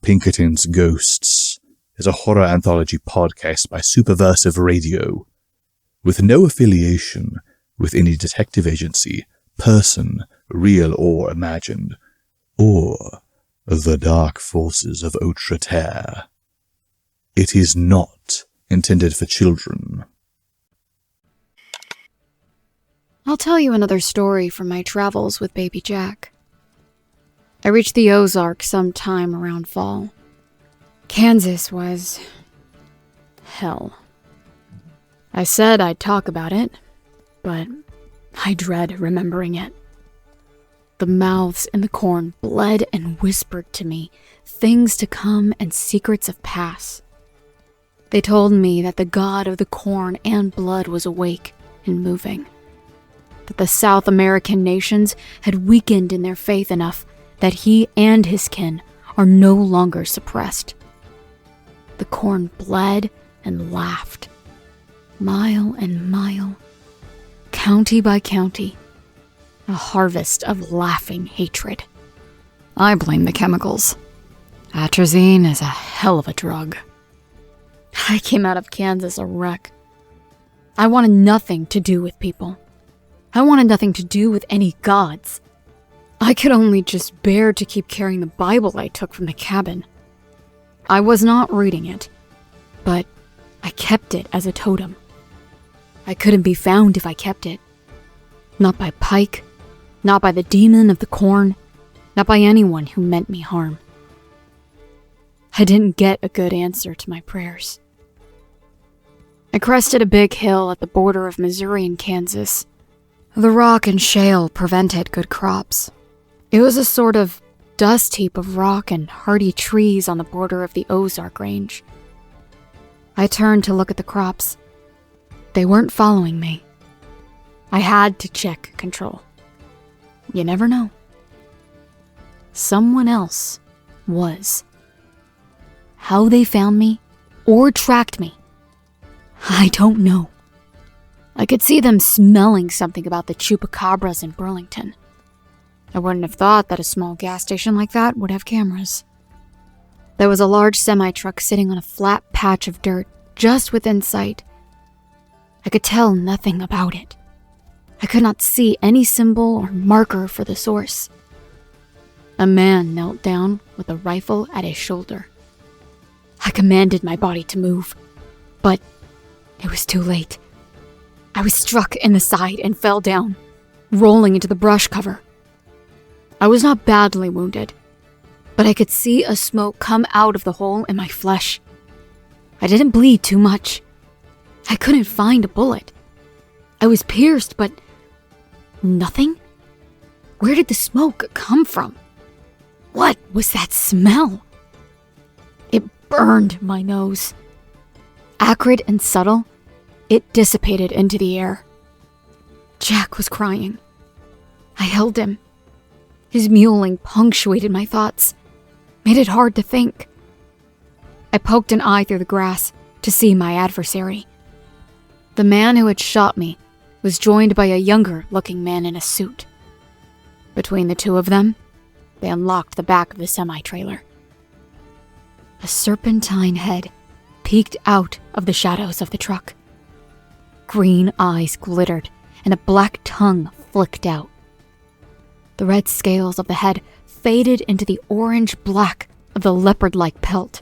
Pinkertons Ghosts is a horror anthology podcast by Superversive Radio, with no affiliation with any detective agency, person, real or imagined, or the dark forces of Outre-Terre. It is not intended for children. I'll tell you another story from my travels with baby Jack. I reached the Ozarks sometime around fall. Kansas was hell. I said I'd talk about it, but I dread remembering it. The mouths in the corn bled and whispered to me things to come and secrets of past. They told me that the god of the corn and blood was awake and moving, that the South American nations had weakened in their faith enough that he and his kin are no longer suppressed. The corn bled and laughed, mile and mile, county by county, a harvest of laughing hatred. I blame the chemicals. Atrazine is a hell of a drug. I came out of Kansas a wreck. I wanted nothing to do with people. I wanted nothing to do with any gods. I could only just bear to keep carrying the Bible I took from the cabin. I was not reading it, but I kept it as a totem. I couldn't be found if I kept it. Not by Pike, not by the demon of the corn, not by anyone who meant me harm. I didn't get a good answer to my prayers. I crested a big hill at the border of Missouri and Kansas. The rock and shale prevented good crops. It was a sort of dust heap of rock and hardy trees on the border of the Ozark Range. I turned to look at the crops. They weren't following me. I had to check control. You never know. Someone else was. How they found me or tracked me, I don't know. I could see them smelling something about the chupacabras in Burlington. I wouldn't have thought that a small gas station like that would have cameras. There was a large semi-truck sitting on a flat patch of dirt just within sight. I could tell nothing about it. I could not see any symbol or marker for the source. A man knelt down with a rifle at his shoulder. I commanded my body to move, but it was too late. I was struck in the side and fell down, rolling into the brush cover. I was not badly wounded, but I could see a smoke come out of the hole in my flesh. I didn't bleed too much. I couldn't find a bullet. I was pierced, but nothing? Where did the smoke come from? What was that smell? It burned my nose. Acrid and subtle, it dissipated into the air. Jack was crying. I held him. His mewling punctuated my thoughts, made it hard to think. I poked an eye through the grass to see my adversary. The man who had shot me was joined by a younger-looking man in a suit. Between the two of them, they unlocked the back of the semi-trailer. A serpentine head peeked out of the shadows of the truck. Green eyes glittered, and a black tongue flicked out. The red scales of the head faded into the orange-black of the leopard-like pelt.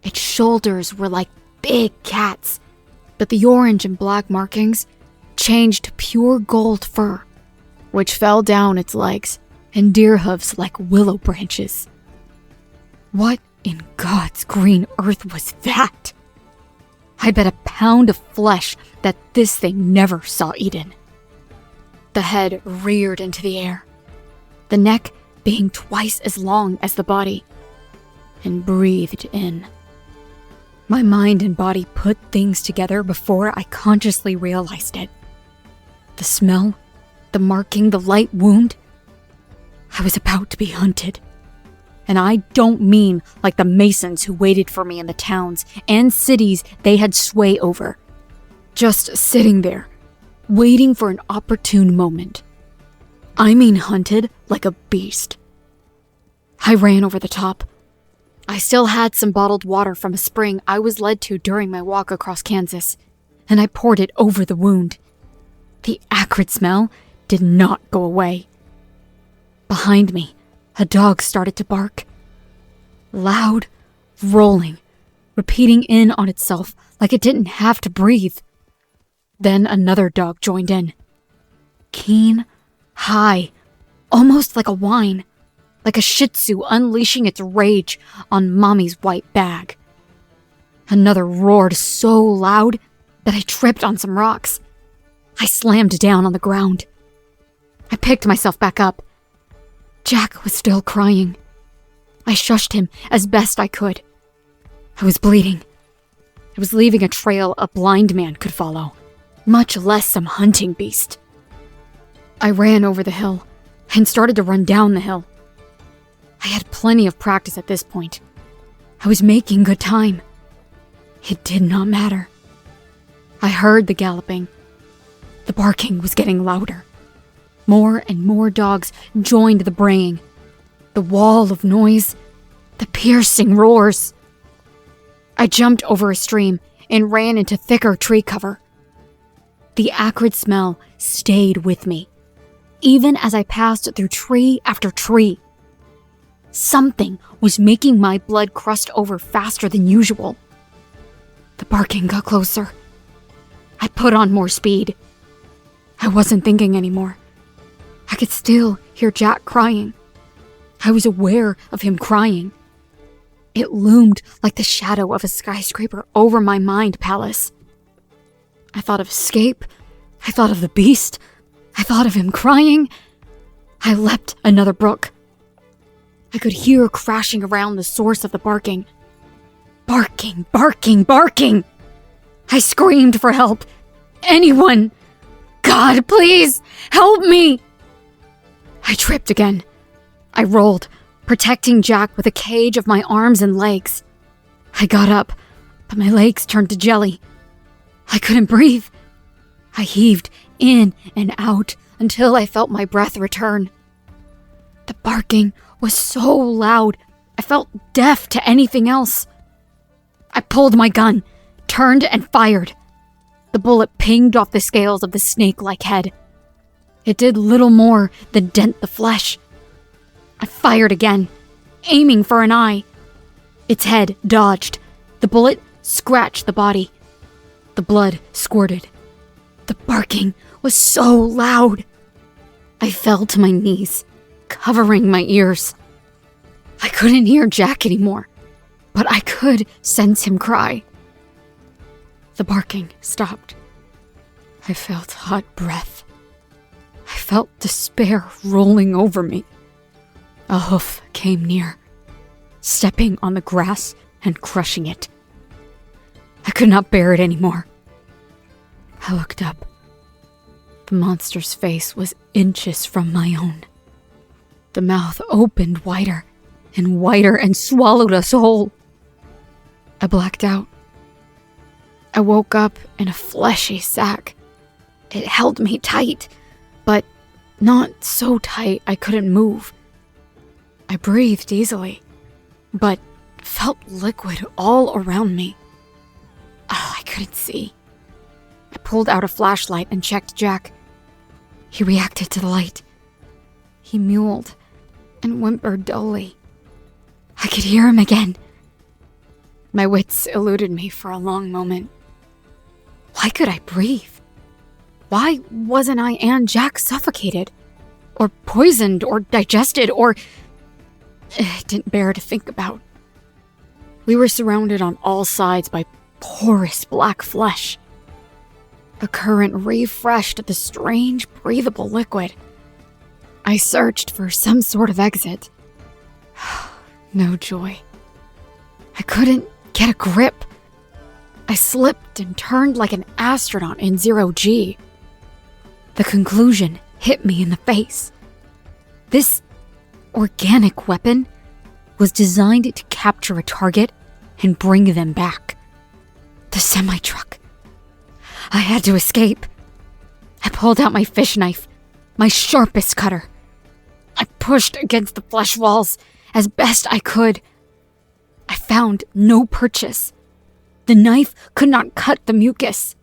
Its shoulders were like big cats, but the orange and black markings changed to pure gold fur, which fell down its legs and deer hooves like willow branches. What in God's green earth was that? I bet a pound of flesh that this thing never saw eaten. The head reared into the air, the neck being twice as long as the body, and breathed in. My mind and body put things together before I consciously realized it. The smell, the marking, the light wound. I was about to be hunted. And I don't mean like the Masons who waited for me in the towns and cities they had sway over. Just sitting there, waiting for an opportune moment. I mean hunted like a beast. I ran over the top, I still had some bottled water from a spring I was led to during my walk across Kansas, and I poured it over the wound. The acrid smell did not go away. Behind me, a dog started to bark. Loud, rolling, repeating in on itself like it didn't have to breathe. Then another dog joined in. Keen, high, almost like a whine, like a Shih Tzu unleashing its rage on Mommy's white bag. Another roared so loud that I tripped on some rocks. I slammed down on the ground. I picked myself back up. Jack was still crying. I shushed him as best I could. I was bleeding. I was leaving a trail a blind man could follow, much less some hunting beast. I ran over the hill and started to run down the hill. I had plenty of practice at this point. I was making good time. It did not matter. I heard the galloping. The barking was getting louder. More and more dogs joined the braying. The wall of noise, the piercing roars. I jumped over a stream and ran into thicker tree cover. The acrid smell stayed with me, even as I passed through tree after tree. Something was making my blood crust over faster than usual. The barking got closer. I put on more speed. I wasn't thinking anymore. I could still hear Jack crying. I was aware of him crying. It loomed like the shadow of a skyscraper over my mind palace. I thought of escape. I thought of the beast. I thought of him crying. I leapt another brook. I could hear crashing around the source of the barking. Barking, barking, barking! I screamed for help. Anyone! God, please, help me! I tripped again. I rolled, protecting Jack with a cage of my arms and legs. I got up, but my legs turned to jelly. I couldn't breathe. I heaved in and out until I felt my breath return. The barking was so loud, I felt deaf to anything else. I pulled my gun, turned and fired. The bullet pinged off the scales of the snake-like head. It did little more than dent the flesh. I fired again, aiming for an eye. Its head dodged. The bullet scratched the body. The blood squirted. The barking was so loud. I fell to my knees, covering my ears. I couldn't hear Jack anymore, but I could sense him cry. The barking stopped. I felt hot breath. I felt despair rolling over me. A hoof came near, stepping on the grass and crushing it. I could not bear it anymore. I looked up. The monster's face was inches from my own. The mouth opened wider and swallowed us whole. I blacked out. I woke up in a fleshy sack. It held me tight, but not so tight I couldn't move. I breathed easily, but felt liquid all around me. I couldn't see. I pulled out a flashlight and checked Jack. He reacted to the light. He mewled and whimpered dully. I could hear him again. My wits eluded me for a long moment. Why could I breathe? Why wasn't I and Jack suffocated? Or poisoned, or digested, or... I didn't bear to think about. We were surrounded on all sides by porous black flesh. A current refreshed the strange, breathable liquid. I searched for some sort of exit. No joy. I couldn't get a grip. I slipped and turned like an astronaut in 0G. The conclusion hit me in the face. This organic weapon was designed to capture a target and bring them back. The semi-truck. I had to escape. I pulled out my fish knife, my sharpest cutter. I pushed against the flesh walls as best I could. I found no purchase. The knife could not cut the mucus.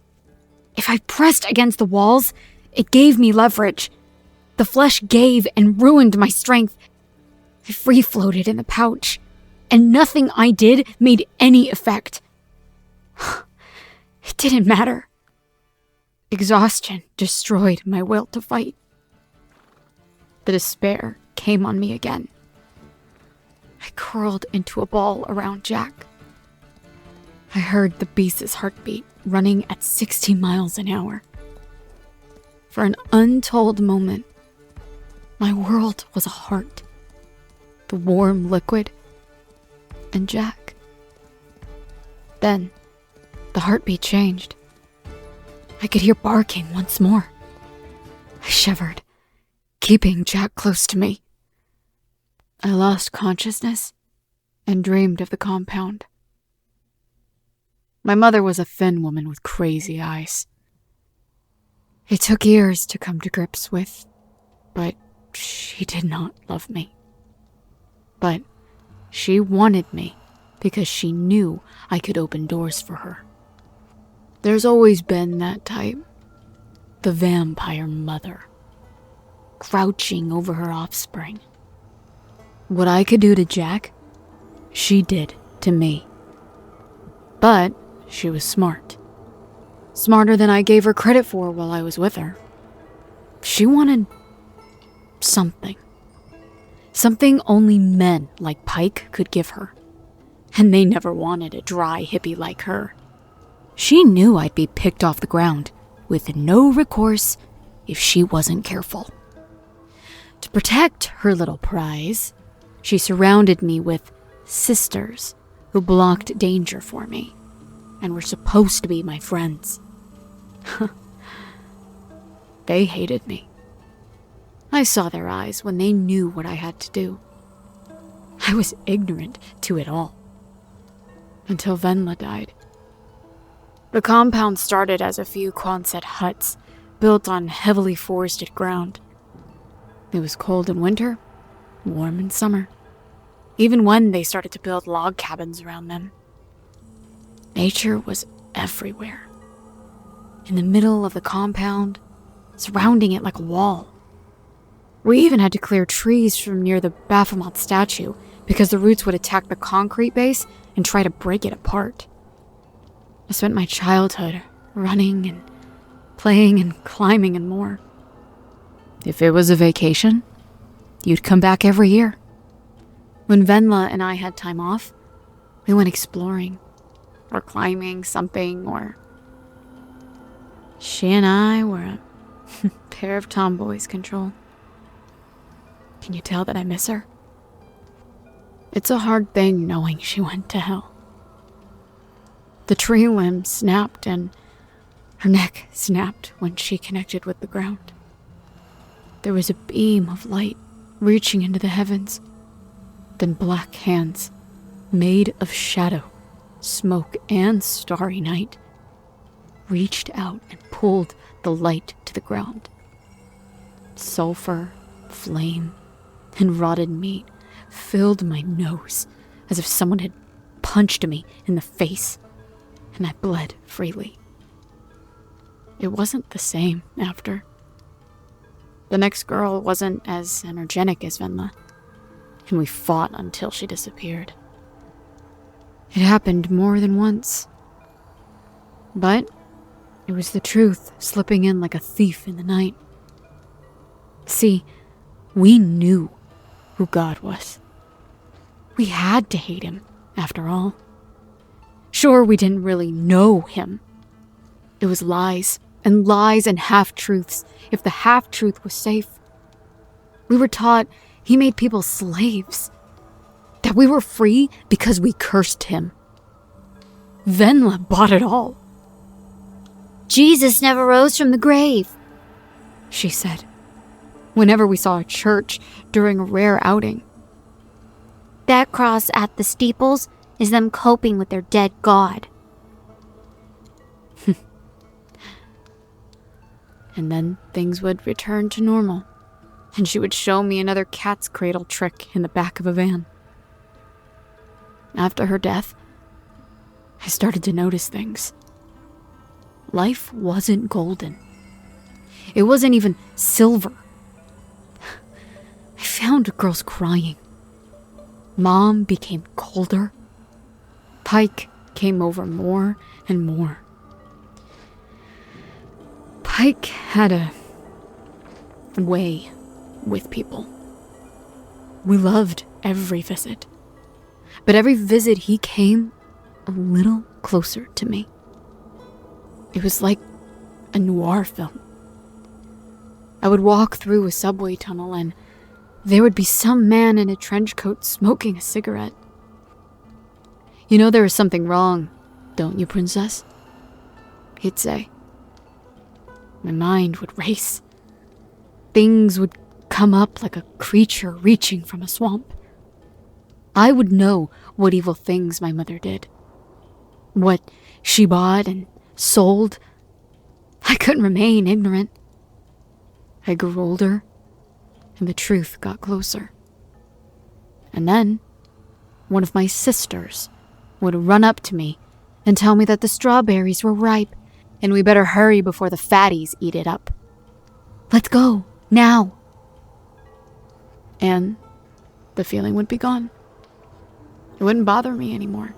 If I pressed against the walls, it gave me leverage. The flesh gave and ruined my strength. I free-floated in the pouch, and nothing I did made any effect. It didn't matter. Exhaustion destroyed my will to fight. The despair came on me again. I curled into a ball around Jack. I heard the beast's heartbeat running at 60 miles an hour. For an untold moment, my world was a heart, the warm liquid, and Jack. Then, the heartbeat changed. I could hear barking once more. I shivered, keeping Jack close to me. I lost consciousness and dreamed of the compound. My mother was a thin woman with crazy eyes. It took years to come to grips with, but she did not love me. But she wanted me because she knew I could open doors for her. There's always been that type, the vampire mother, crouching over her offspring. What I could do to Jack, she did to me. But she was smart. Smarter than I gave her credit for while I was with her. She wanted something. Something only men like Pike could give her. And they never wanted a dry hippie like her. She knew I'd be picked off the ground, with no recourse if she wasn't careful. To protect her little prize, she surrounded me with sisters who blocked danger for me and were supposed to be my friends. They hated me. I saw their eyes when they knew what I had to do. I was ignorant to it all. Until Venla died. The compound started as a few Quonset huts built on heavily forested ground. It was cold in winter, warm in summer. Even when they started to build log cabins around them. Nature was everywhere. In the middle of the compound, surrounding it like a wall. We even had to clear trees from near the Baphomet statue because the roots would attack the concrete base and try to break it apart. I spent my childhood running and playing and climbing and more. If it was a vacation, you'd come back every year. When Venla and I had time off, we went exploring, or climbing something, or... She and I were a pair of tomboys, Control. Can you tell that I miss her? It's a hard thing knowing she went to hell. The tree limb snapped and her neck snapped when she connected with the ground. There was a beam of light reaching into the heavens. Then black hands, made of shadow, smoke, and starry night, reached out and pulled the light to the ground. Sulfur, flame, and rotted meat filled my nose as if someone had punched me in the face, and I bled freely. It wasn't the same after. The next girl wasn't as energetic as Venla, and we fought until she disappeared. It happened more than once. But it was the truth slipping in like a thief in the night. See, we knew who God was. We had to hate him, after all. Sure, we didn't really know him. It was lies and half-truths, if the half-truth was safe. We were taught he made people slaves. That we were free because we cursed him. Venla bought it all. Jesus never rose from the grave, she said, whenever we saw a church during a rare outing. That cross at the steeples is them coping with their dead god. And then things would return to normal, and she would show me another cat's cradle trick in the back of a van. After her death, I started to notice things. Life wasn't golden. It wasn't even silver. I found girls crying. Mom became colder. Pike came over more and more. Pike had a way with people. We loved every visit. But every visit he came a little closer to me. It was like a noir film. I would walk through a subway tunnel and there would be some man in a trench coat smoking a cigarette. "You know there is something wrong, don't you, princess?" he'd say. My mind would race. Things would come up like a creature reaching from a swamp. I would know what evil things my mother did. What she bought and sold. I couldn't remain ignorant. I grew older, and the truth got closer. And then, one of my sisters would run up to me and tell me that the strawberries were ripe, and we better hurry before the fatties eat it up. "Let's go, now!" And the feeling would be gone. It wouldn't bother me anymore.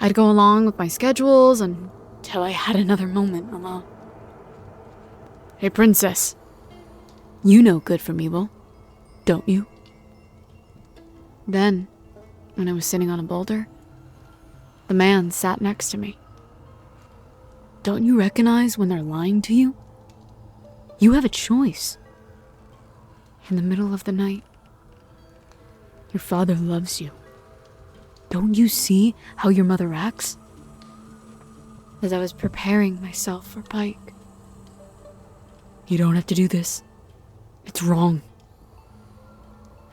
I'd go along with my schedules until I had another moment alone. "Hey, princess, you know good from evil, don't you?" Then, when I was sitting on a boulder, the man sat next to me. "Don't you recognize when they're lying to you? You have a choice." In the middle of the night, "Your father loves you. Don't you see how your mother acts?" As I was preparing myself for Pike. "You don't have to do this. It's wrong."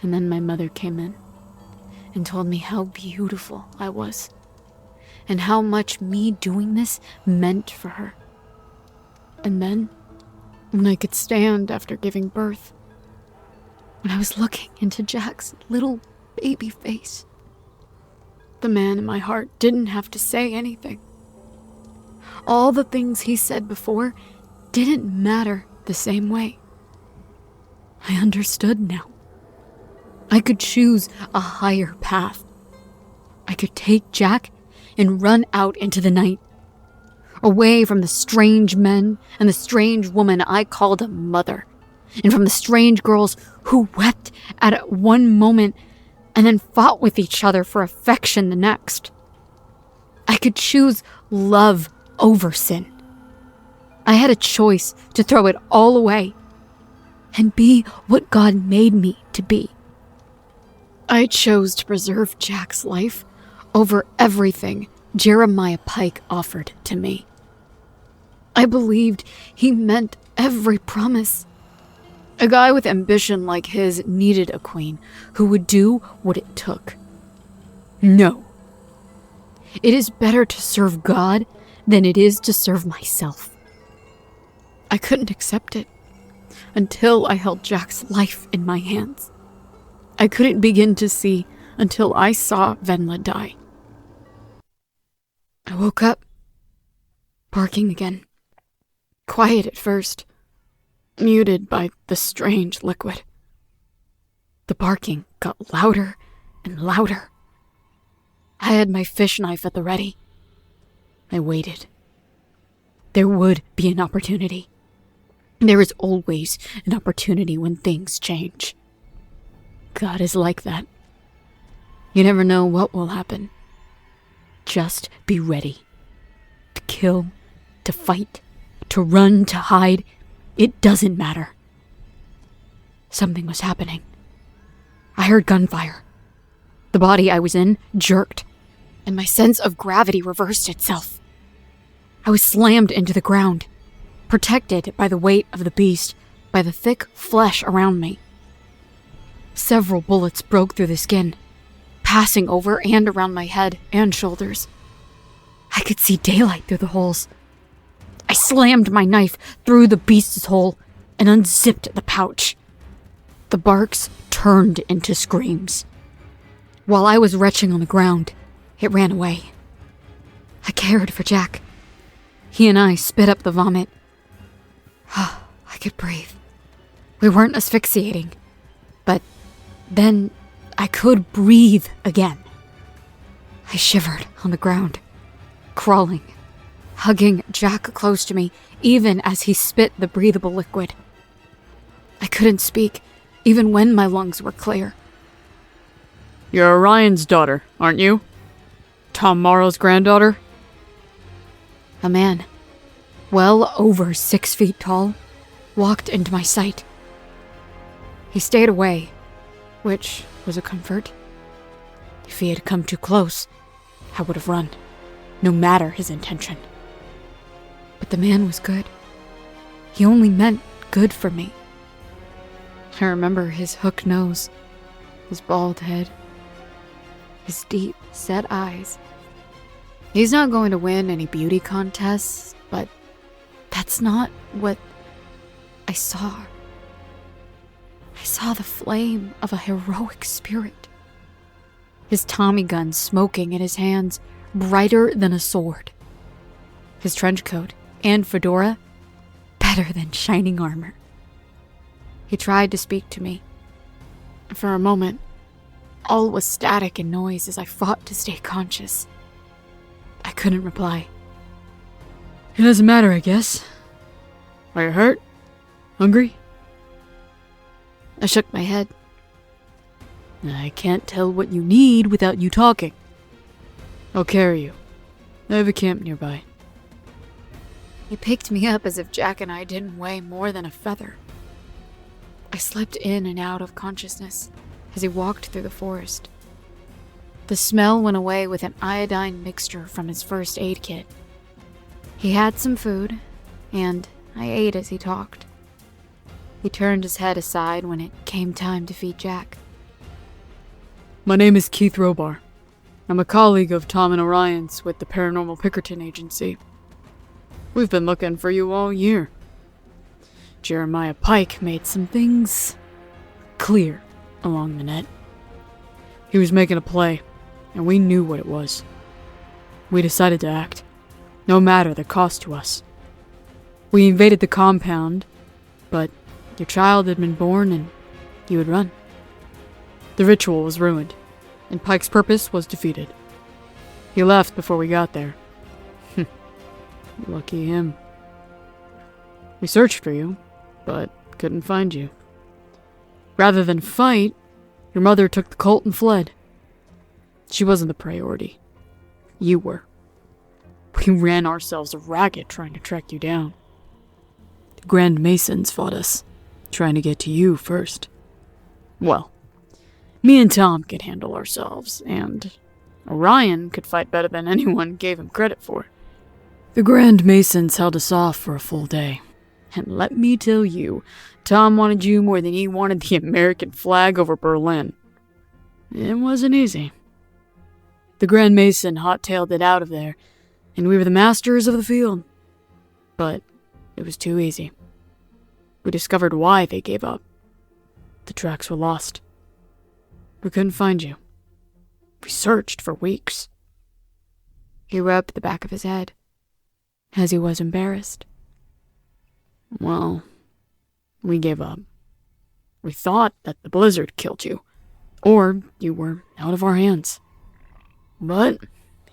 And then my mother came in and told me how beautiful I was and how much me doing this meant for her. And then, when I could stand after giving birth, when I was looking into Jack's little baby face, the man in my heart didn't have to say anything. All the things he said before didn't matter the same way. I understood now. I could choose a higher path. I could take Jack and run out into the night, away from the strange men and the strange woman I called a mother, and from the strange girls who wept at one moment and then fought with each other for affection the next. I could choose love over sin. I had a choice to throw it all away and be what God made me to be. I chose to preserve Jack's life over everything Jeremiah Pike offered to me. I believed he meant every promise. A guy with ambition like his needed a queen who would do what it took. No. It is better to serve God than it is to serve myself. I couldn't accept it until I held Jack's life in my hands. I couldn't begin to see until I saw Venla die. I woke up, barking again. Quiet at first, muted by the strange liquid. The barking got louder and louder. I had my fish knife at the ready. I waited. There would be an opportunity. There is always an opportunity when things change. God is like that. You never know what will happen. Just be ready. To kill, to fight, to run, to hide. It doesn't matter. Something was happening. I heard gunfire. The body I was in jerked, and my sense of gravity reversed itself. I was slammed into the ground, protected by the weight of the beast, by the thick flesh around me. Several bullets broke through the skin, passing over and around my head and shoulders. I could see daylight through the holes. I slammed my knife through the beast's hole and unzipped the pouch. The barks turned into screams. While I was retching on the ground, it ran away. I cared for Jack. He and I spit up the vomit. I could breathe. We weren't asphyxiating, but then I could breathe again. I shivered on the ground, crawling, hugging Jack close to me, even as he spit the breathable liquid. I couldn't speak, even when my lungs were clear. You're Orion's daughter, aren't you? Tom Morrow's granddaughter? A man, well over 6 feet tall, walked into my sight. He stayed away, which was a comfort. If he had come too close, I would have run, no matter his intention. But the man was good. He only meant good for me. I remember his hooked nose, his bald head, his deep, set eyes. He's not going to win any beauty contests, but that's not what I saw. I saw the flame of a heroic spirit. His Tommy gun smoking in his hands, brighter than a sword. His trench coat and fedora, better than shining armor. He tried to speak to me. For a moment, all was static and noise as I fought to stay conscious. I couldn't reply. It doesn't matter, I guess. Are you hurt? Hungry? I shook my head. I can't tell what you need without you talking. I'll carry you. I have a camp nearby. He picked me up as if Jack and I didn't weigh more than a feather. I slipped in and out of consciousness as he walked through the forest. The smell went away with an iodine mixture from his first aid kit. He had some food, and I ate as he talked. He turned his head aside when it came time to feed Jack. My name is Keith Robar. I'm a colleague of Tom and Orion's with the Paranormal Pinkerton Agency. We've been looking for you all year. Jeremiah Pike made some things clear along the net. He was making a play, and we knew what it was. We decided to act, no matter the cost to us. We invaded the compound, but your child had been born and you had run. The ritual was ruined, and Pike's purpose was defeated. He left before we got there. Lucky him. We searched for you, but couldn't find you. Rather than fight, your mother took the colt and fled. She wasn't the priority. You were. We ran ourselves ragged trying to track you down. The Grand Masons fought us, trying to get to you first. Well, me and Tom could handle ourselves, and Orion could fight better than anyone gave him credit for. The Grand Masons held us off for a full day. And let me tell you, Tom wanted you more than he wanted the American flag over Berlin. It wasn't easy. The Grand Mason hot-tailed it out of there, and we were the masters of the field. But it was too easy. We discovered why they gave up. The tracks were lost. We couldn't find you. We searched for weeks. He rubbed the back of his head, as he was embarrassed. Well, we gave up. We thought that the blizzard killed you, or you were out of our hands. But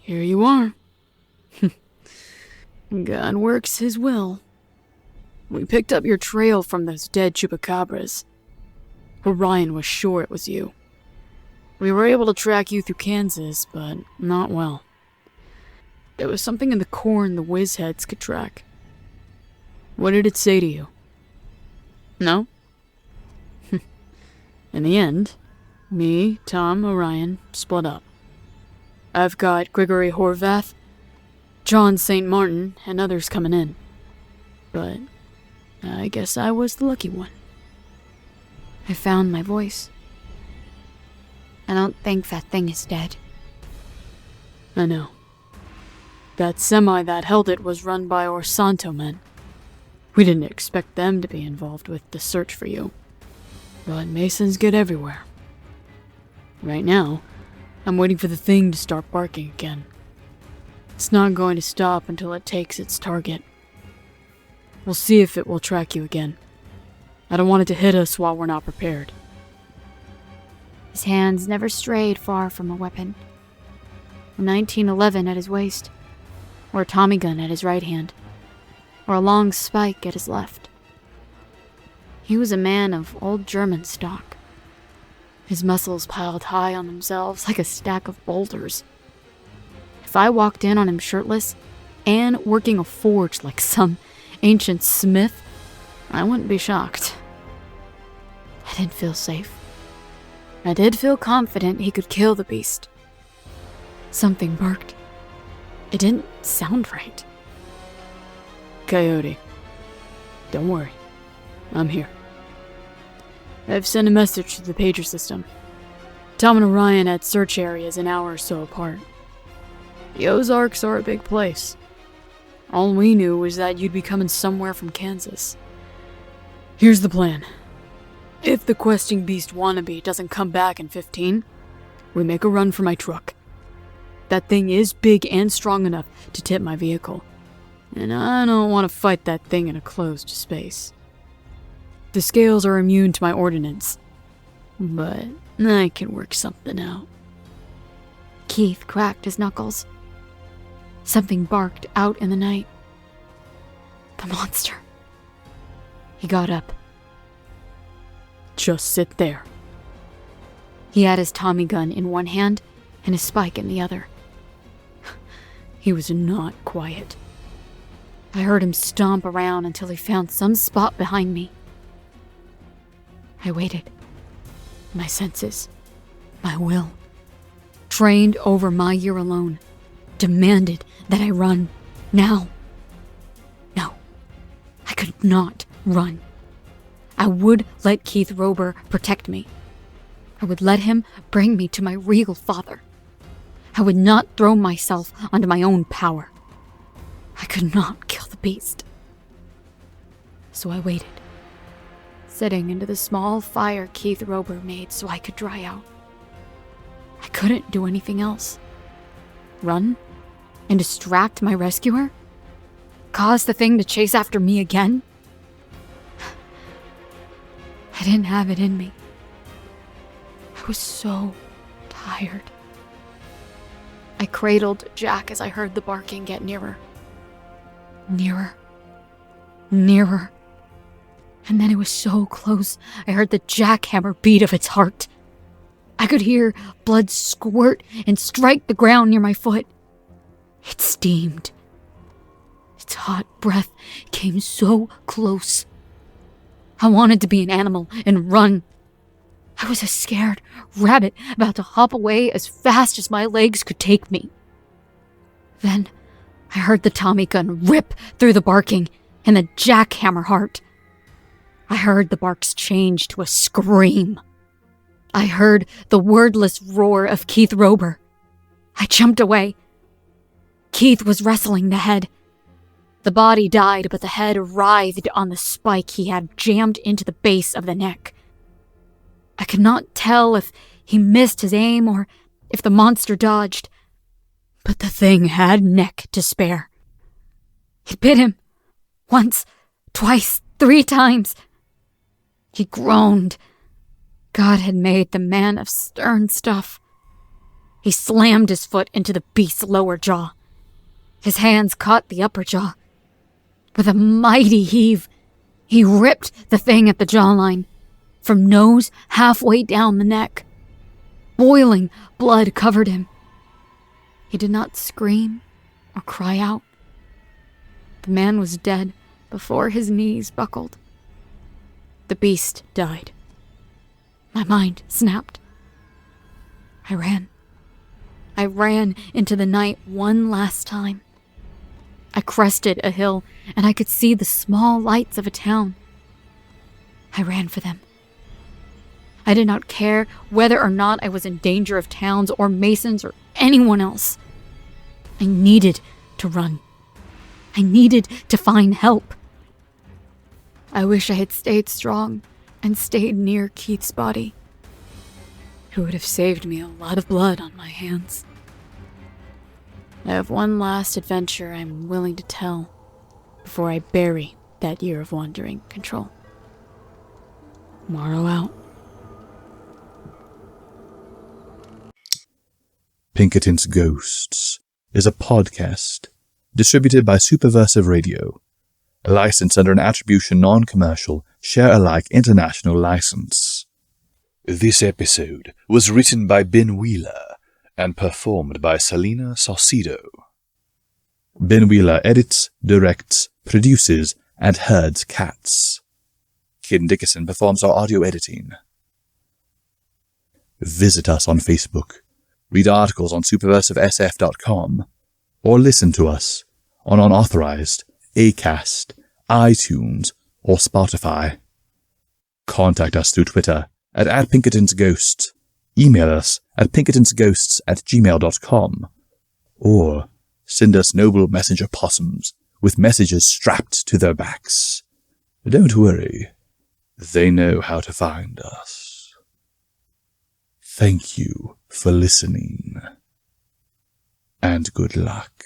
here you are. God works his will. We picked up your trail from those dead chupacabras. Orion was sure it was you. We were able to track you through Kansas, but not well. There was something in the corn the whiz heads could track. What did it say to you? No? In the end, me, Tom, Orion split up. I've got Gregory Horvath, John St. Martin, and others coming in. But I guess I was the lucky one. I found my voice. I don't think that thing is dead. I know. That semi that held it was run by our Santo men. We didn't expect them to be involved with the search for you. But Masons get everywhere. Right now, I'm waiting for the thing to start barking again. It's not going to stop until it takes its target. We'll see if it will track you again. I don't want it to hit us while we're not prepared. His hands never strayed far from a weapon. A 1911 at his waist, or a Tommy gun at his right hand, or a long spike at his left. He was a man of old German stock. His muscles piled high on themselves like a stack of boulders. If I walked in on him shirtless and working a forge like some ancient smith, I wouldn't be shocked. I didn't feel safe. I did feel confident he could kill the beast. Something barked. It didn't sound right. Coyote. Don't worry. I'm here. I've sent a message to the pager system. Tom and Orion had search areas an hour or so apart. The Ozarks are a big place. All we knew was that you'd be coming somewhere from Kansas. Here's the plan. If the questing beast wannabe doesn't come back in 15, we make a run for my truck. That thing is big and strong enough to tip my vehicle, and I don't want to fight that thing in a closed space. The scales are immune to my ordnance, but I can work something out. Keith cracked his knuckles. Something barked out in the night. The monster. He got up. Just sit there. He had his Tommy gun in one hand and his spike in the other. He was not quiet. I heard him stomp around until he found some spot behind me. I waited. My senses, my will, trained over my year alone, demanded that I run now. No, I could not run. I would let Keith Rober protect me. I would let him bring me to my real father. I would not throw myself onto my own power. I could not kill the beast. So I waited, sitting into the small fire Keith Rober made so I could dry out. I couldn't do anything else. Run and distract my rescuer? Cause the thing to chase after me again? I didn't have it in me. I was so tired. I cradled Jack as I heard the barking get nearer. Nearer. Nearer. And then it was so close, I heard the jackhammer beat of its heart. I could hear blood squirt and strike the ground near my foot. It steamed. Its hot breath came so close. I wanted to be an animal and run. I was a scared rabbit about to hop away as fast as my legs could take me. Then I heard the Tommy gun rip through the barking and the jackhammer heart. I heard the barks change to a scream. I heard the wordless roar of Keith Rober. I jumped away. Keith was wrestling the head. The body died, but the head writhed on the spike he had jammed into the base of the neck. I could not tell if he missed his aim or if the monster dodged, but the thing had neck to spare. It bit him. Once, twice, 3 times. He groaned. God had made the man of stern stuff. He slammed his foot into the beast's lower jaw. His hands caught the upper jaw. With a mighty heave, he ripped the thing at the jawline, from nose halfway down the neck. Boiling blood covered him. He did not scream or cry out. The man was dead before his knees buckled. The beast died. My mind snapped. I ran. I ran into the night one last time. I crested a hill, and I could see the small lights of a town. I ran for them. I did not care whether or not I was in danger of towns or Masons or anyone else. I needed to run. I needed to find help. I wish I had stayed strong and stayed near Keith's body. It would have saved me a lot of blood on my hands. I have one last adventure I'm willing to tell before I bury that year of wandering control. Morrow out. Pinkertons Ghosts is a podcast distributed by Superversive Radio, licensed under an attribution non-commercial, share-alike international license. This episode was written by Ben Wheeler and performed by Celina Saucedo. Ben Wheeler edits, directs, produces, and herds cats. Kid Dickerson performs our audio editing. Visit us on Facebook, read articles on superversivesf.com, or listen to us on unauthorized Acast, iTunes, or Spotify. Contact us through Twitter at @PinkertonsGhosts, email us at pinkertonsghosts@gmail.com, or send us noble messenger possums with messages strapped to their backs. Don't worry, they know how to find us. Thank you for listening, and good luck.